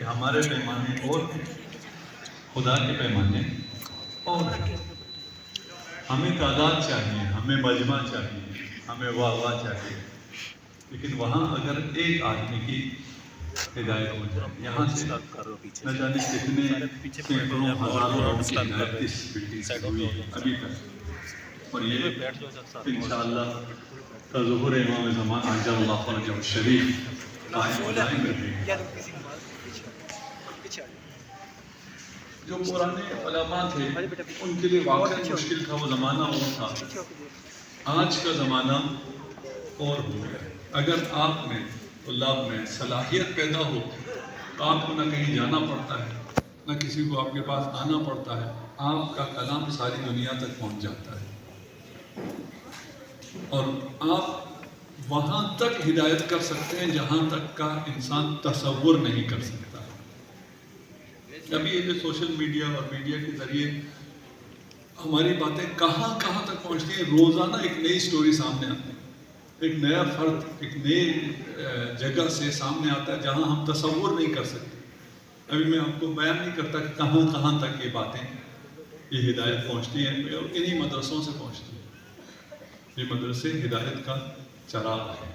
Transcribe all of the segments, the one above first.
ہمارے پیمانے اور ہیں، خدا کے پیمانے اور ہیں۔ ہمیں تعداد چاہیے، ہمیں مجمع چاہیے، ہمیں واہ چاہیے، لیکن وہاں اگر ایک آدمی کی ہدایت ہو جائے، یہاں سے نہ جانے کتنے سینکڑوں ہزاروں لوگوں کی ہدایت اس بلڈنگ سے ہوئی ہے ابھی تک، اور یہ انشاءاللہ تظہر امام زمان عجل اللہ فرجہ الشریف قائم و دائم رہے گا۔ جو پرانے علماء تھے ان کے لیے واقعی مشکل تھا، وہ زمانہ اور تھا، آج کا زمانہ اور ہو گیا۔ اگر آپ میں طلاب میں صلاحیت پیدا ہو تو آپ کو نہ کہیں جانا پڑتا ہے، نہ کسی کو آپ کے پاس آنا پڑتا ہے، آپ کا کلام ساری دنیا تک پہنچ جاتا ہے، اور آپ وہاں تک ہدایت کر سکتے ہیں جہاں تک کا انسان تصور نہیں کر سکتا۔ ابھی یہ جو سوشل میڈیا اور میڈیا کے ذریعے ہماری باتیں کہاں کہاں تک پہنچتی ہیں، روزانہ ایک نئی سٹوری سامنے آتی ہے، ایک نیا فرد ایک نئی جگہ سے سامنے آتا ہے جہاں ہم تصور نہیں کر سکتے۔ ابھی میں آپ کو بیان نہیں کرتا کہ کہاں کہاں تک یہ باتیں، یہ ہدایت پہنچتی ہیں، اور انہی مدرسوں سے پہنچتی ہے۔ یہ مدرسے ہدایت کا چراغ ہے،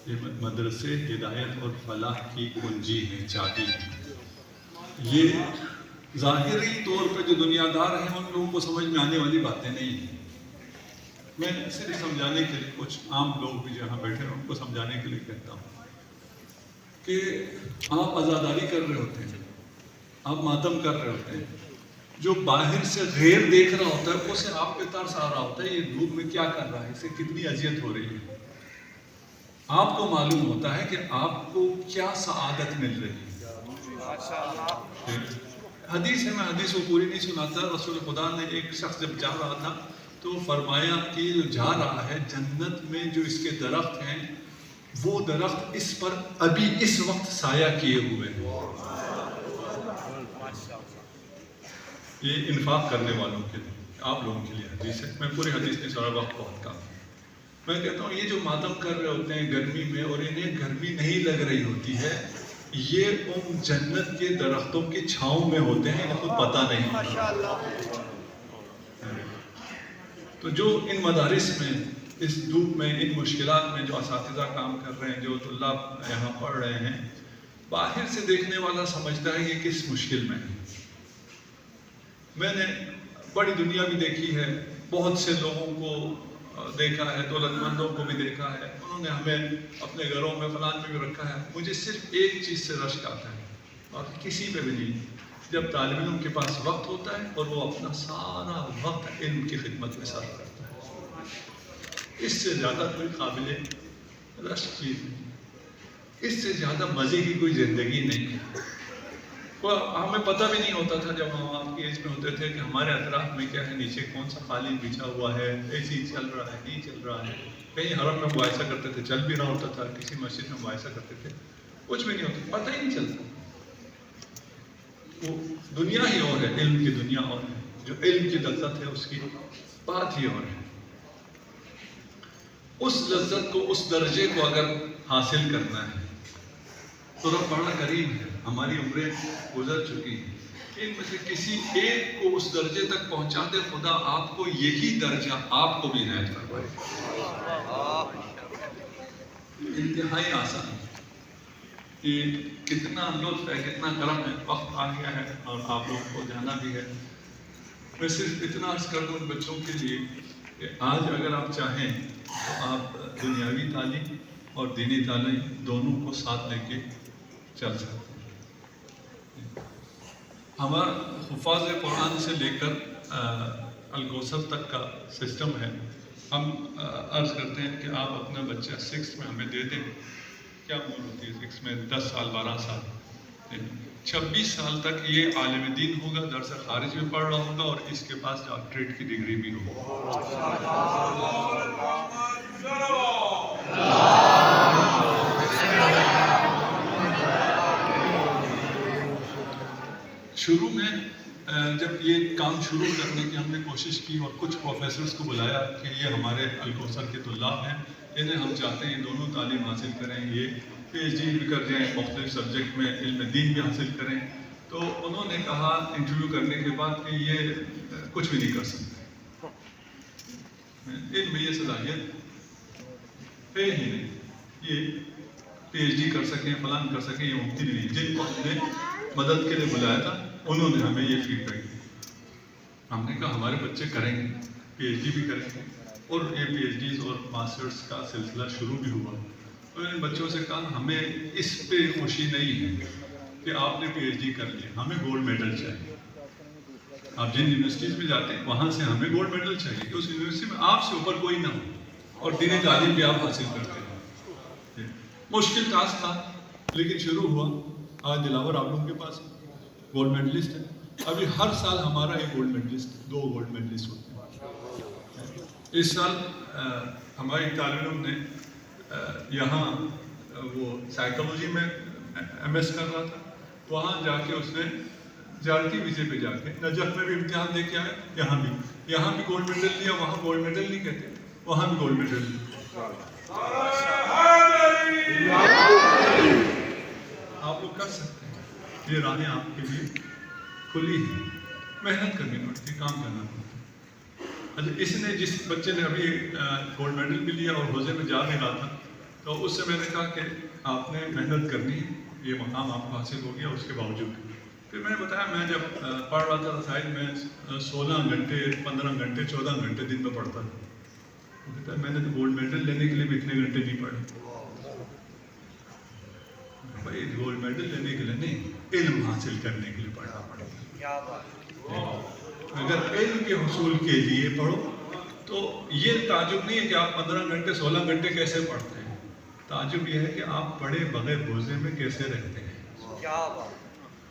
یہ مدرسے ہدایت اور فلاح کی کنجی ہیں، چابی ہیں۔ یہ ظاہری طور پہ جو دنیا دار ہیں ان لوگوں کو سمجھ میں آنے والی باتیں نہیں ہیں۔ میں صرف سمجھانے کے لیے، کچھ عام لوگ بھی جہاں بیٹھے ہیں ان کو سمجھانے کے لیے کہتا ہوں کہ آپ عزاداری کر رہے ہوتے ہیں، آپ ماتم کر رہے ہوتے ہیں، جو باہر سے غیر دیکھ رہا ہوتا ہے اسے آپ پہ ترس آ رہا ہوتا ہے، یہ دھوپ میں کیا کر رہا ہے، اسے کتنی اذیت ہو رہی ہے۔ آپ کو معلوم ہوتا ہے کہ آپ کو کیا سعادت مل رہی ہے۔ حدیث ہے، میں حدیث کو پوری نہیں سناتا، رسول خدا نے ایک شخص جب جا رہا تھا تو فرمایا کہ جو جا رہا ہے جنت میں جو اس کے درخت ہیں وہ درخت اس پر ابھی اس وقت سایہ کیے ہوئے ہیں۔ یہ انفاق کرنے والوں کے لیے، آپ لوگوں کے لیے حدیث ہے، میں پوری حدیث نہیں سنا، وقت بہت کم۔ میں کہتا ہوں یہ جو ماتم کر رہے ہوتے ہیں گرمی میں اور انہیں گرمی نہیں لگ رہی ہوتی ہے، یہ ان جنت کے درختوں کی چھاؤں میں ہوتے ہیں، انہیں خود پتہ نہیں۔ تو جو ان مدارس میں اس دھوپ میں ان مشکلات میں جو اساتذہ کام کر رہے ہیں، جو طلاب یہاں پڑھ رہے ہیں، باہر سے دیکھنے والا سمجھتا ہے یہ کس مشکل میں ہے۔ میں نے بڑی دنیا بھی دیکھی ہے، بہت سے لوگوں کو دیکھا ہے، دولت مندوں کو بھی دیکھا ہے، انہوں نے ہمیں اپنے گھروں میں فلان میں بھی رکھا ہے۔ مجھے صرف ایک چیز سے رشک آتا ہے اور کسی پہ بھی نہیں، جب طالب علم کے پاس وقت ہوتا ہے اور وہ اپنا سارا وقت علم کی خدمت میں صرف کرتا ہے۔ اس سے زیادہ کوئی قابل رشک چیز نہیں، اس سے زیادہ مزے کی کوئی زندگی نہیں ہے۔ ہمیں پتہ بھی نہیں ہوتا تھا جب ہم آپ کی ایج میں ہوتے تھے کہ ہمارے اطراف میں کیا ہے، نیچے کون سا قالین بچھا ہوا ہے، اے سی چل رہا ہے، نہیں چل رہا ہے، کہیں حرم میں مباحثہ کرتے تھے چل بھی رہا ہوتا تھا، کسی مسجد میں مباحثہ کرتے تھے کچھ بھی نہیں ہوتا، پتہ ہی نہیں چلتا۔ وہ دنیا ہی اور ہے، علم کی دنیا اور ہے، جو علم کی لذت ہے اس کی بات ہی اور ہے۔ اس لذت کو، اس درجے کو اگر حاصل کرنا ہے تو رب بڑا کریم ہے، ہماری عمریں گزر چکی ہیں، ان میں سے کسی ایک کو اس درجے تک پہنچا دے، خدا آپ کو یہی درجہ آپ کو بھی عنایت فرمائے۔ انتہائی آسان ہے، یہ کتنا لطف ہے، کتنا کرم ہے، وقت آ گیا ہے اور آپ لوگوں کو جانا بھی ہے۔ میں صرف اتنا عرض کر دوں بچوں کے لیے کہ آج اگر آپ چاہیں تو آپ دنیاوی تعلیم اور دینی تعلیم دونوں کو ساتھ لے کے چل سکتے ہیں۔ ہمارا حفاظ قرآن سے لے کر الکوثر تک کا سسٹم ہے۔ ہم عرض کرتے ہیں کہ آپ اپنا بچہ 6 میں ہمیں دے دیں، کیا عمر ہوتی ہے 6 میں، 10 سال 12 سال، 26 سال تک یہ عالم دین ہوگا، درس خارج میں پڑھ رہا ہوگا اور اس کے پاس ڈاکٹریٹ کی ڈگری بھی ہوگی۔ شروع میں جب یہ کام شروع کرنے کی ہم نے کوشش کی اور کچھ پروفیسرز کو بلایا کہ یہ ہمارے الکوثر کے طلاب ہیں، انہیں ہم چاہتے ہیں یہ دونوں تعلیم حاصل کریں، یہ پی ایچ ڈی بھی کر جائیں مختلف سبجیکٹ میں علم دین بھی حاصل کریں، تو انہوں نے کہا انٹرویو کرنے کے بعد کہ یہ کچھ بھی نہیں کر سکتے، علم میں یہ صلاحیت ہے ہی نہیں، یہ پی ایچ ڈی کر سکیں فلان کر سکیں، یہ ممکن ہی نہیں۔ جن کو ہم نے مدد کے لیے بلایا تھا انہوں نے ہمیں یہ فیڈ بیک دیا، ہم نے کہا ہمارے بچے کریں گے، پی ایچ ڈی بھی کریں گے، اور یہ پی ایچ ڈیز اور ماسٹرس کا سلسلہ شروع بھی ہوا۔ تو میں نے بچوں سے کہا ہمیں اس پہ خوشی نہیں ہے کہ آپ نے پی ایچ ڈی کر لی، ہمیں گولڈ میڈل چاہیے۔ آپ جن یونیورسٹیز میں جاتے ہیں وہاں سے ہمیں گولڈ میڈل چاہیے کہ اس یونیورسٹی میں آپ سے اوپر کوئی نہ ہو اور دینی تعلیم بھی آپ حاصل کرتے ہیں۔ مشکل ٹاسک تھا لیکن شروع ہوا۔ آج دلاور آپ لوگوں کے پاس گولڈ میڈلسٹ ہے، ابھی ہر سال ہمارا ایک گولڈ میڈلسٹ، 2 گولڈ میڈلسٹ ہوتے ہیں۔ اس سال ہماری طالب علم نے یہاں وہ سائیکالوجی میں ایم ایس کر رہا تھا، وہاں جا کے اس نے زیارتی ویزے پہ جا کے نجف میں بھی امتحان دے کے آیا، یہاں بھی گولڈ میڈل لیا، وہاں گولڈ میڈل نہیں کہتے، وہاں بھی گولڈ میڈل لیا۔ آپ لوگ کر سکتے ہیں، یہ راہیں آپ کے لیے کھلی ہیں، محنت کرنی پڑتی ہے، کام کرنا پڑتا ہے۔ اچھا، اس نے جس بچے نے ابھی گولڈ میڈل بھی لیا اور حوضے میں جا نہیں رہا تھا، تو اس سے میں نے کہا کہ آپ نے محنت کرنی ہے، یہ مقام آپ کو حاصل ہو گیا اس کے باوجود۔ پھر میں نے بتایا میں جب پڑھ رہا تھا رسائل میں 16 گھنٹے 15 گھنٹے 14 گھنٹے دن میں پڑھتا تھا، وہ کہتا ہے میں نے تو گولڈ میڈل لینے کے لیے بھی اتنے گھنٹے نہیں پڑھے۔ بھائی گولڈ میڈل لینے کے لیے نہیں، علم حاصل کرنے کے لیے پڑھنا پڑتا ہے۔ اگر علم کے حصول کے لیے پڑھو تو یہ تعجب نہیں ہے کہ آپ 15 گھنٹے 16 گھنٹے کیسے پڑھتے ہیں، تعجب یہ ہے کہ آپ پڑھے بغیر روزے میں کیسے رہتے ہیں۔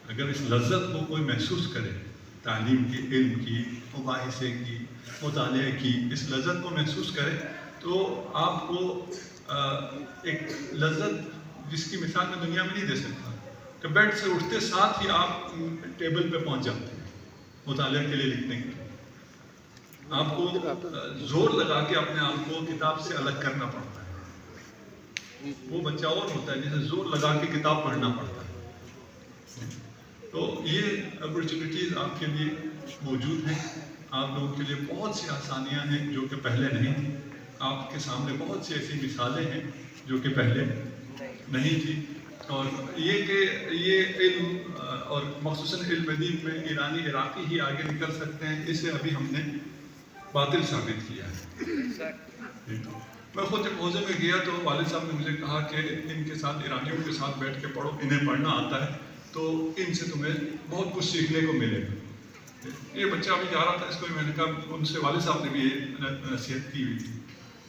اگر اس لذت کو کوئی محسوس کرے، تعلیم کی، علم کی، مباحثے کی، مطالعے کی، اس لذت کو محسوس کرے تو آپ کو ایک لذت جس کی مثال میں دنیا میں نہیں دے سکتا کہ بیڈ سے اٹھتے ساتھ ہی آپ ٹیبل پہ پہنچ جاتے ہیں مطالعے کے لیے، لکھنے کے لیے۔ آپ کو زور لگا کے اپنے آپ کو کتاب سے الگ کرنا پڑتا ہے، وہ بچہ اور ہوتا ہے جسے زور لگا کے کتاب پڑھنا پڑتا ہے۔ تو یہ اپرچونیٹیز آپ کے لیے موجود ہیں، آپ لوگوں کے لیے بہت سی آسانیاں ہیں جو کہ پہلے نہیں تھیں، آپ کے سامنے بہت سی ایسی مثالیں ہیں جو کہ پہلے نہیں تھی، اور یہ کہ یہ علم اور مخصوصاً علم دین میں ایرانی عراقی ہی آگے نکل سکتے ہیں، اسے ابھی ہم نے باطل ثابت کیا ہے۔ میں خود جب حوضے میں گیا تو والد صاحب نے مجھے کہا کہ ان کے ساتھ ایرانیوں کے ساتھ بیٹھ کے پڑھو، انہیں پڑھنا آتا ہے تو ان سے تمہیں بہت کچھ سیکھنے کو ملے گا۔ یہ بچہ ابھی جا رہا تھا، اس کو میں نے کہا، ان سے والد صاحب نے بھی یہ نصیحت کی ہوئی تھی،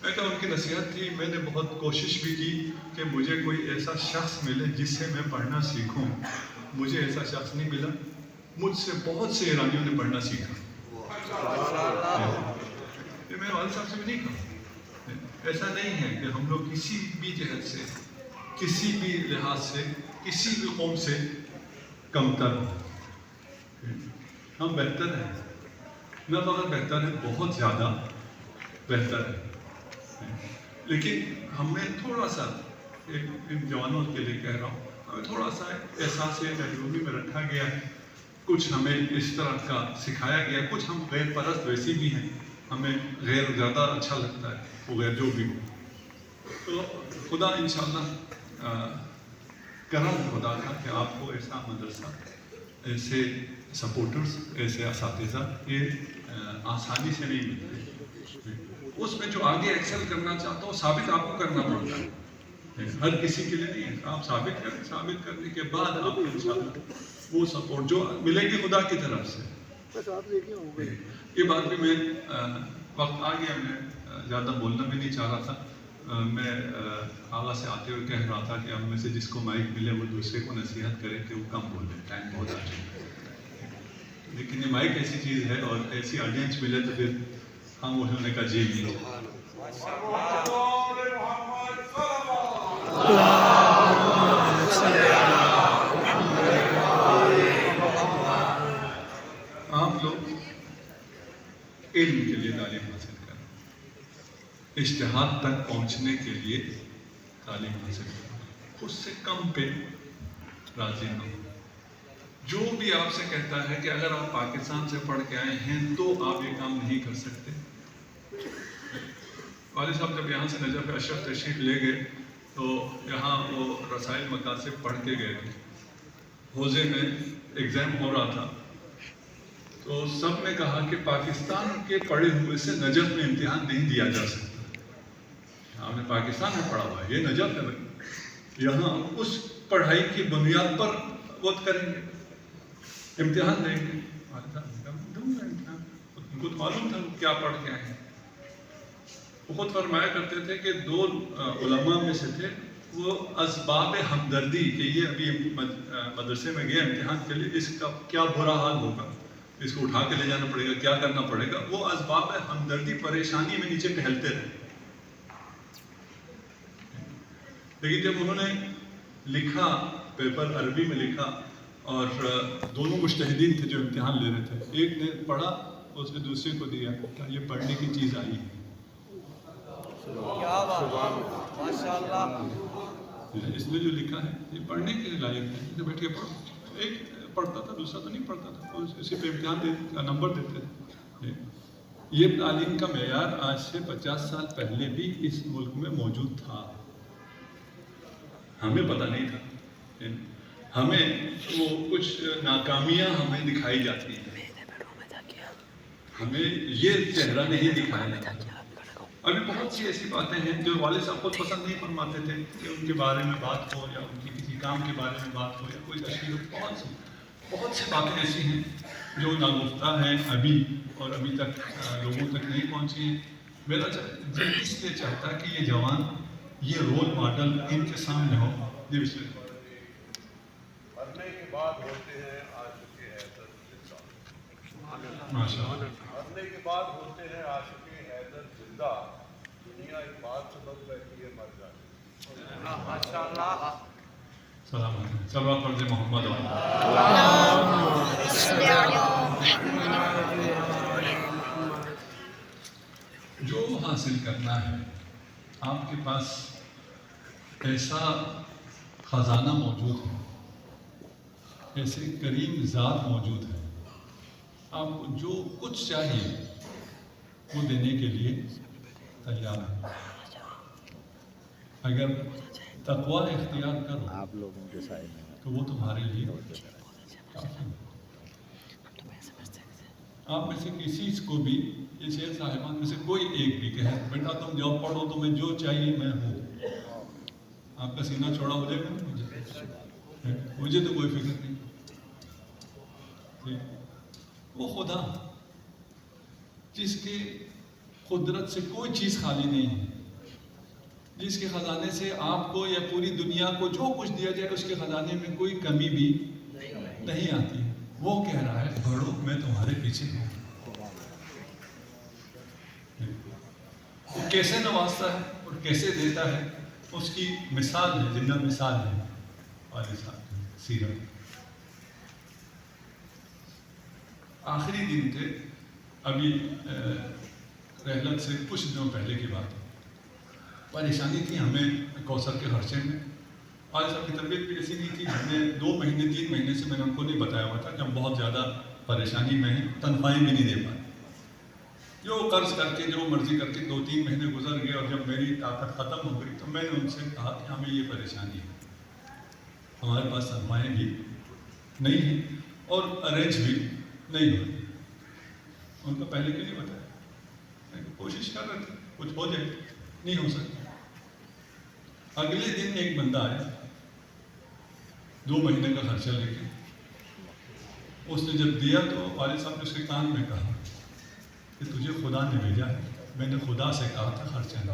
میں کہا ان کی نصیحت تھی، میں نے بہت کوشش بھی کی کہ مجھے کوئی ایسا شخص ملے جس سے میں پڑھنا سیکھوں، مجھے ایسا شخص نہیں ملا، مجھ سے بہت سے ایرانیوں نے پڑھنا سیکھا۔ یہ میں والد صاحب سے بھی نہیں کہا، ایسا نہیں ہے کہ ہم لوگ کسی بھی جہت سے، کسی بھی لحاظ سے، کسی بھی قوم سے کمتر ہوں، ہم بہتر ہیں، نہ فقط بہتر ہیں، بہت زیادہ بہتر ہے، لیکن ہمیں تھوڑا سا، ان جوانوں کے لیے کہہ رہا ہوں، ہمیں تھوڑا سا احساس محرومی میں رکھا گیا ہے، کچھ ہمیں اس طرح کا سکھایا گیا، کچھ ہم غیر پرست ویسی بھی ہیں، ہمیں غیر زیادہ اچھا لگتا ہے وہ غیر جو بھی ہو۔ تو خدا انشاءاللہ کرم خدا کا کہ آپ کو ایسا مدرسہ، ایسے سپورٹرز، ایسے اساتذہ یہ آسانی سے نہیں ملتے، اس میں جو آگے ایکسل کرنا چاہتا ہو ثابت آپ کو کرنا پڑتا ہے، ہر کسی کے لیے نہیں ہے، آپ ثابت کریں، ثابت کرنے کے بعد آپ کو انشاءاللہ وہ سپورٹ جو ملے گی خدا کی طرف سے۔ یہ بات بھی میں وقت آ گیا، میں زیادہ بولنا بھی نہیں چاہ رہا تھا، میں آغا سے آتے ہوئے کہہ رہا تھا کہ اب میں سے جس کو مائک ملے وہ دوسرے کو نصیحت کرے کہ وہ کم بولے، ٹائم بہت آ چکا ہے، لیکن یہ مائک ایسی چیز ہے اور ایسی آڈینس ملے تو پھر خاموش ہونے کا جی نہیں ہے۔ آپ لوگ علم کے لیے تعلیم حاصل کریں، اجتہاد تک پہنچنے کے لیے تعلیم حاصل کریں، اس سے کم پہ راضی نہ ہو. جو بھی آپ سے کہتا ہے کہ اگر آپ پاکستان سے پڑھ کے آئے ہیں تو آپ یہ کام نہیں کر سکتے. والد صاحب جب یہاں سے نجف اشرف تشریف لے گئے تو یہاں وہ رسائل مقاصد پڑھ کے گئے تھے. حوزے میں ایگزام ہو رہا تھا تو سب نے کہا کہ پاکستان کے پڑھے ہوئے سے نجف میں امتحان نہیں دیا جا سکتا. ہم نے پاکستان میں پڑھا ہوا ہے، یہ نجف ہے بھائی، یہاں اس پڑھائی کی بنیاد پر ووٹ کریں گے، امتحان دیں گے. دوں گا امتحان، ان کو تو معلوم تھا کیا پڑھ کے آئے ہیں. وہ خود فرمایا کرتے تھے کہ 2 علماء میں سے تھے، وہ اسباب ہمدردی کہ یہ ابھی مدرسے میں گیا امتحان کے لیے، اس کا کیا برا حال ہوگا، اس کو اٹھا کے لے جانا پڑے گا، کیا کرنا پڑے گا، وہ اسباب ہمدردی پریشانی میں نیچے ٹہلتے رہے. لیکن جب انہوں نے لکھا، پیپر عربی میں لکھا، اور دونوں مجتہدین تھے جو امتحان لے رہے تھے، ایک نے پڑھا اس نے دوسرے کو دیا کہ یہ پڑھنے کی چیز آئی ہے. اس نے جو لکھا ہے یہ پڑھنے کے لائق ہے، بیٹھ کے پڑھو. ایک پڑھتا تھا دوسرا تو نہیں پڑھتا تھا، اسی پہ امتحان کا نمبر دیتے تھے. یہ تعلیم کا معیار آج سے 50 سال پہلے بھی اس ملک میں موجود تھا، ہمیں پتہ نہیں تھا. ہمیں وہ کچھ ناکامیاں ہمیں دکھائی جاتی ہیں، ہمیں یہ چہرہ نہیں دکھایا جاتا. ابھی بہت سی ایسی باتیں ہیں جو والد صاحب خود پسند نہیں فرماتے تھے کہ ان کے بارے میں بات ہو یا ان کی کسی کام کے بارے میں بات ہو یا کوئی تشکیل ہو. بہت سی باتیں ایسی ہیں جو ناگفتہ ہیں ابھی، اور ابھی تک لوگوں تک نہیں پہنچی ہیں. میرا دل اس لیے چاہتا ہے کہ یہ جوان، یہ رول ماڈل ان کے سامنے ہو. جی بسم اللہ. مرنے کے بعد ہوتے ہیں عاشق حیدر زندہ. ماشاءاللہ. مرنے کے بعد ہوتے ہیں عاشق حیدر زندہ. دنیا ایک بات سے بد بیٹھی ہے، مر جاتی. ماشاءاللہ. سلام علیکم. صلوات پڑھ دیں محمد جو حاصل کرنا ہے، آپ کے پاس ایسا خزانہ موجود ہے، ایسے کریم ذات موجود ہے، آپ کو جو کچھ چاہیے وہ دینے کے لیے تیار ہے. اگر تقویٰ اختیار کرو آپ لوگوں کے سائے میں تو وہ تمہارے لیے کافی ہے. آپ میں سے کسی کو بھی، یہ شیخ صاحبان میں سے کوئی ایک بھی کہے بیٹا تم جاؤ پڑھو، تمہیں جو چاہیے میں ہوں، آپ کا سینہ چوڑا ہو جائے گا. مجھے تو کوئی فکر نہیں. وہ خدا جس کے قدرت سے کوئی چیز خالی نہیں ہے، جس کے خزانے سے آپ کو یا پوری دنیا کو جو کچھ دیا جائے اس کے خزانے میں کوئی کمی بھی نہیں آتی، وہ کہہ رہا ہے بڑھو میں تمہارے پیچھے ہوں. وہ کیسے نوازتا ہے اور کیسے دیتا ہے، اس کی مثال ہے، زندہ مثال ہے والد صاحب کی سیرت. آخری دن تھے ابھی رحلت سے کچھ دنوں پہلے کی بات ہے. پریشانی تھی ہمیں کوثر کے خرچے میں. والد صاحب کی طبیعت بھی ایسی نہیں تھی. ہم نے 2 مہینے 3 مہینے سے میں نے ان کو نہیں بتایا ہوا تھا کہ ہم بہت زیادہ پریشانی میں ہیں، تنخواہیں بھی نہیں دے پائے. جو قرض کر کے جو مرضی کر کے 2-3 مہینے گزر گئے، اور جب میری طاقت ختم ہو گئی تو میں نے ان سے کہا کہ ہمیں یہ پریشانی ہے، ہمارے پاس سرمایہ بھی نہیں ہے اور ارینج بھی نہیں ہو. ان کو پہلے کیوں نہیں بتایا؟ کوشش کر رہے تھے کچھ ہو جائے، نہیں ہو سکتا. اگلے دن ایک بندہ آیا 2 مہینے کا خرچہ لے کے. اس نے جب دیا تو والد صاحب نے اس کے کان میں کہا کہ تجھے خدا نے بھیجا ہے، میں نے خدا سے کہا تھا خرچہ نہ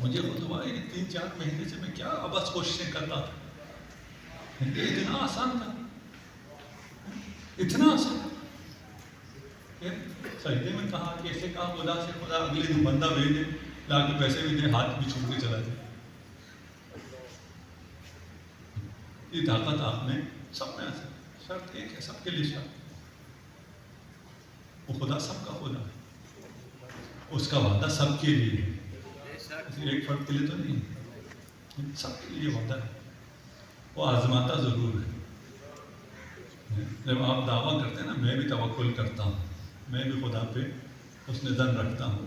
مجھے خود ہوا ہے کہ 3-4 مہینے سے میں کیا بس کوششیں کر رہا تھا. اتنا آسان تھا، اتنا آسان. سجدے میں کہا، کیسے کہا خدا سے، خدا اگلے دن بندہ بھیج دے، لا کے پیسے بھی دے، ہاتھ بھی چھوڑ کے چلا جائے. یہ طاقت آپ نے سب میں شرط ایک ہے، سب کے لیے شرط. وہ خدا سب کا خدا ہے، اس کا وعدہ سب کے لیے ہے، ایک فرد کے لیے تو نہیں، سب کے لیے وعدہ ہے. وہ آزماتا ضرور ہے. جب آپ دعویٰ کرتے ہیں نا میں بھی توکل کرتا ہوں، میں بھی خدا پہ حسن ظن رکھتا ہوں،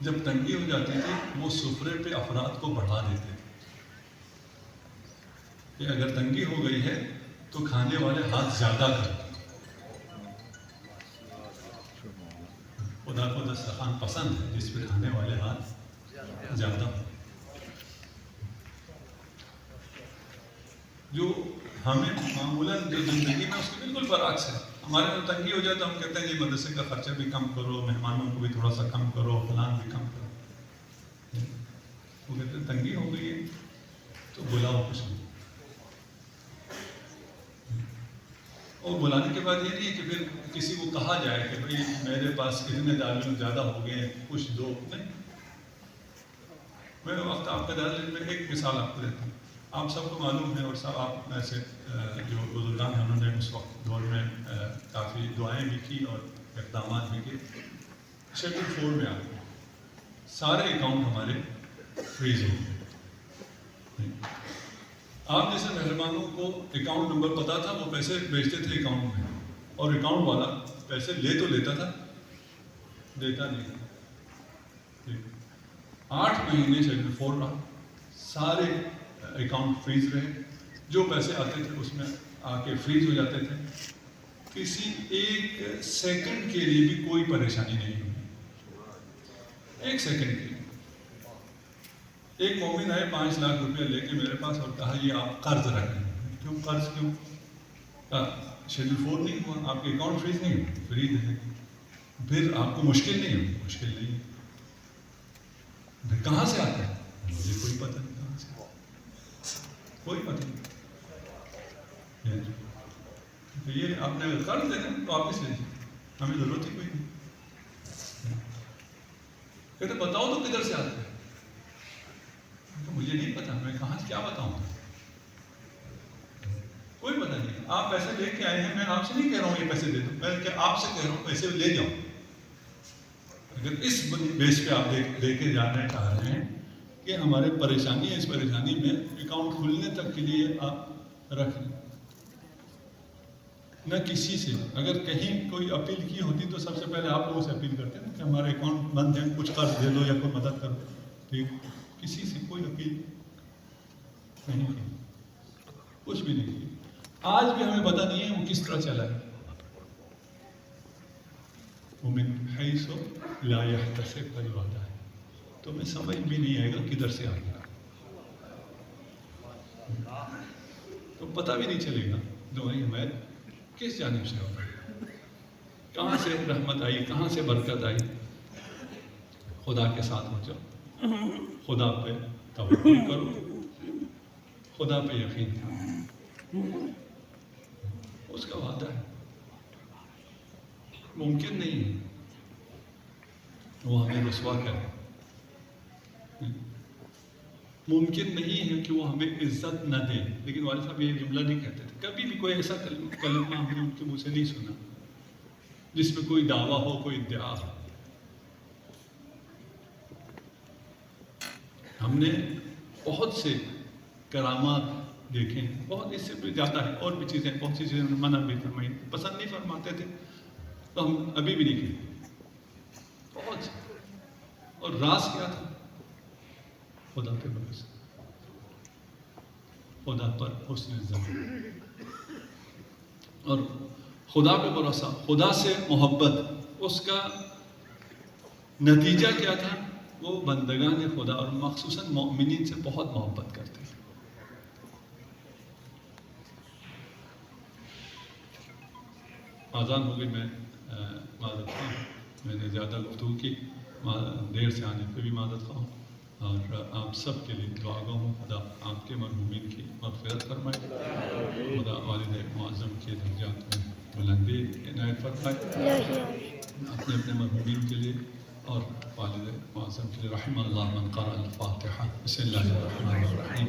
جب تنگی ہو جاتی تھی وہ سفرے پہ افراد کو بڑھا دیتے تھے کہ اگر تنگی ہو گئی ہے تو کھانے والے ہاتھ زیادہ کرتے. خدا کو دسترخوان پسند ہے جس پہ کھانے والے ہاتھ زیادہ ہوں. جو ہمیں معمولاً جو زندگی میں اس کے بالکل برعکس ہے. ہمارے میں تنگی ہو جائے تو ہم کہتے ہیں جی مدرسے کا خرچہ بھی کم کرو، مہمانوں کو بھی تھوڑا سا کم کرو، فلان بھی کم کرو. وہ کہتے ہیں تنگی ہو گئی ہے تو بلاؤ کچھ نہیں. اور بلانے کے بعد یہ نہیں ہے کہ پھر کسی کو کہا جائے کہ بھائی میرے پاس اتنے دارالعلوم زیادہ ہو گئے ہیں کچھ دو. نہیں، میں وقت آپ کے دارالعلوم میں ایک مثال آپ کو دیتا ہوں. آپ سب کو معلوم ہے اور سب آپ میں سے جو بزرگان ہیں انہوں نے اس وقت دور میں کافی دعائیں بھی کی اور اقدامات بھی کیے. شیڈول 4 میں آپ سارے اکاؤنٹ ہمارے فریز ہو گئے. آپ جیسے مہربانوں کو اکاؤنٹ نمبر پتا تھا، وہ پیسے بھیجتے تھے اکاؤنٹ میں، اور اکاؤنٹ والا پیسے لے تو لیتا تھا، دیتا نہیں تھا. 8 مہینے شیڈول 4 رہا، سارے اکاؤنٹ فریز رہے. جو پیسے آتے تھے اس میں آ کے فریز ہو جاتے تھے. کسی ایک سیکنڈ کے لیے بھی کوئی پریشانی نہیں ہوئی، ایک سیکنڈ کے لیے. ایک مومن آئے 5 لاکھ روپیہ لے کے میرے پاس اور کہا یہ آپ قرض رکھیں. کیوں قرض کیوں؟ شیڈول 4 نہیں ہوا، آپ کے اکاؤنٹ فریز نہیں ہوا، فریز ہے. پھر آپ کو مشکل نہیں ہوئی؟ مشکل نہیں. پھر کہاں سے آتا ہے؟ مجھے کوئی پتہ نہیں کہاں سے، کوئی پتہ نہیں. یہ آپ نے قرض دینا تو واپس لے جائیں، ہمیں ضرورت ہی کوئی نہیں. کہتے بتاؤ تو کدھر سے آتا ہے؟ مجھے نہیں پتا، میں کہاں سے کیا بتاؤں؟ کوئی پتہ نہیں. آپ پیسے لے کے آئے ہیں، میں آپ سے نہیں کہہ رہا ہوں یہ پیسے دے دو، میں آپ سے کہہ رہا ہوں پیسے لے جاؤ. اگر اس بیس پہ آپ دے کے جانا چاہ رہے ہیں کہ ہمارے پریشانی ہے، اس پریشانی میں اکاؤنٹ کھلنے تک کے لیے آپ رکھ لیں. نہ کسی سے اگر کہیں کوئی اپیل کی ہوتی تو سب سے پہلے آپ لوگوں سے اپیل کرتے ہیں کہ ہمارے اکاؤنٹ بند ہیں، کچھ قرض دے دو یا کوئی مدد کرو. ٹھیک، کسی سے کوئی اپیل نہیں کی، کچھ بھی نہیں کی. آج بھی ہمیں پتہ نہیں ہے وہ کس طرح چلا ہے. ومن حیث لا یحتسب کا جو آتا ہے تو ہمیں سمجھ بھی نہیں آئے گا کدھر سے آ گیا، تو پتہ بھی نہیں چلے گا دعائیں ہمیں کس جانب سے ہو رہی، کہاں سے رحمت آئی، کہاں سے برکت آئی. خدا کے ساتھ ہو جاؤ، خدا پہ توکل کرو، خدا پہ یقین کرو. اس کا وعدہ ہے، ممکن نہیں ہے وہ ہمیں رسوا کرے، ممکن نہیں ہے کہ وہ ہمیں عزت نہ دے. لیکن والد صاحب یہ جملہ نہیں کہتے تھے، کبھی بھی کوئی ایسا کلمہ ہم نے ان کے منہ سے نہیں سنا جس میں کوئی دعویٰ ہو، کوئی ادعا ہو. ہم نے بہت سے کرامات دیکھے ہیں، بہت اس سے بھی زیادہ ہے، اور بھی چیزیں، بہت سی چیزیں منع بھی فرمائی، پسند نہیں فرماتے تھے تو ہم ابھی بھی نہیں کہتے بہت سے. اور راز کیا تھا؟ خدا پہ بھروسہ، خدا پر حسن ظن، اور خدا پہ بھروسہ، خدا سے محبت. اس کا نتیجہ کیا تھا؟ وہ بندگان خدا اور مخصوصاً مومنین سے بہت محبت کرتے ہیں. آزان ہو گئی، میں معذرت خواہ، میں نے زیادہ گفتگو کی، دیر سے آنے پہ بھی معذرت خواہ. اور آپ سب کے لیے دعا گو ہوں، خدا آپ کے مرحومین کی مغفرت فرمائے، خدا والد معظم کے درجات میں بلندی عنایت فرمائے اپنے اپنے مرحومین کے لیے اور والد معظم کے لیے. رحم اللہ من قرأ الفاتحہ. بسم اللہ الرحمن الرحیم.